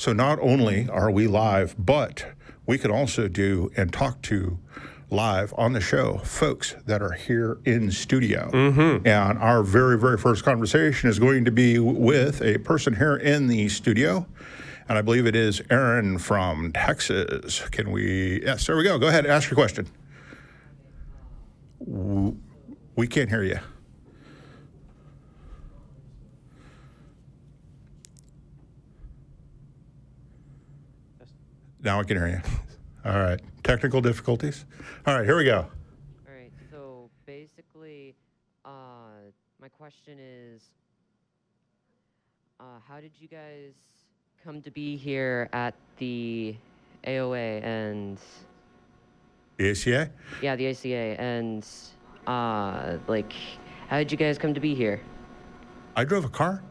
So not only are we live, but we can also do and talk to live on the show folks that are here in studio. And our very, very first conversation is going to be with a person here in the studio. And I believe it is Aaron from Texas. Can we? Yes, there we go. Go ahead, ask your question. We can't hear you. Now I can hear you. All right. Technical difficulties. All right, here we go. All right. So basically, my question is, how did you guys come to be here at the AOA and The ACA? yeah, the ACA, and like, how did you guys come to be here? I drove a car.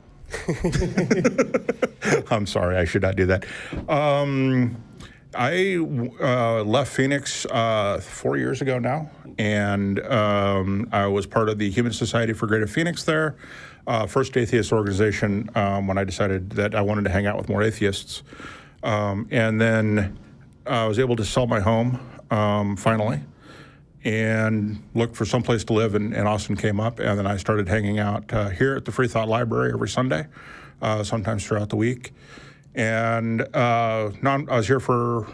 I'm sorry, I should not do that. I left Phoenix 4 years ago now, and I was part of the Human Society for Greater Phoenix there, first atheist organization when I decided that I wanted to hang out with more atheists. And then I was able to sell my home finally and looked for some place to live, and Austin came up, and then I started hanging out here at the Free Thought Library every Sunday, sometimes throughout the week. And I was here for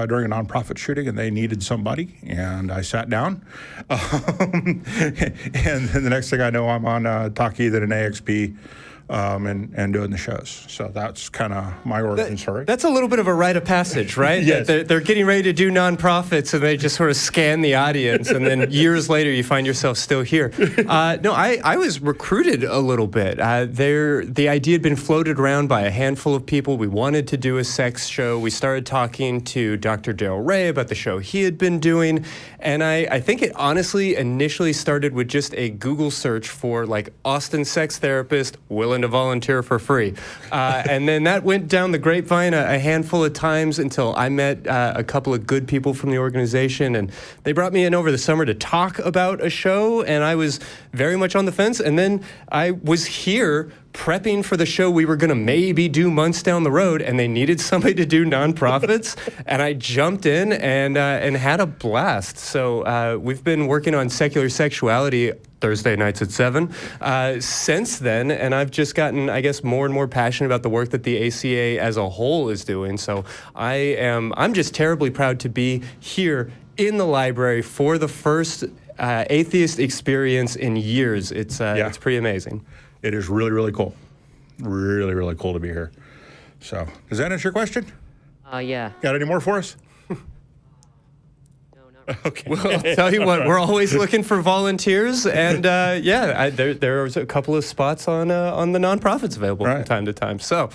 during a nonprofit shooting, and they needed somebody, and I sat down. And then the next thing I know, I'm on Talkie, then an AXP, and doing the shows. So that's kind of my origin story. That's a little bit of a rite of passage, right? Yes. They're getting ready to do nonprofits, and they just sort of scan the audience, and then years later you find yourself still here. No, I was recruited a little bit. The idea had been floated around by a handful of people. We wanted to do a sex show. We started talking to Dr. Darrell Ray about the show he had been doing, and I think it honestly initially started with just a Google search for like Austin sex therapist willing to volunteer for free. And then that went down the grapevine a handful of times until I met a couple of good people from the organization, and they brought me in over the summer to talk about a show, and I was very much on the fence. And then I was here prepping for the show we were going to maybe do months down the road, and they needed somebody to do nonprofits, and I jumped in and had a blast. So we've been working on secular sexuality Thursday nights at 7 since then, and I've just gotten, I guess, more and more passionate about the work that the ACA as a whole is doing. So I'm just terribly proud to be here in the library for the first Atheist Experience in years. It's pretty amazing. It is really, really cool. Really, really cool to be here. So, does that answer your question? Yeah. Got any more for us? No, not really. Okay. Well, I'll tell you what, we're always looking for volunteers, and there's a couple of spots on the nonprofits available from time to time. So.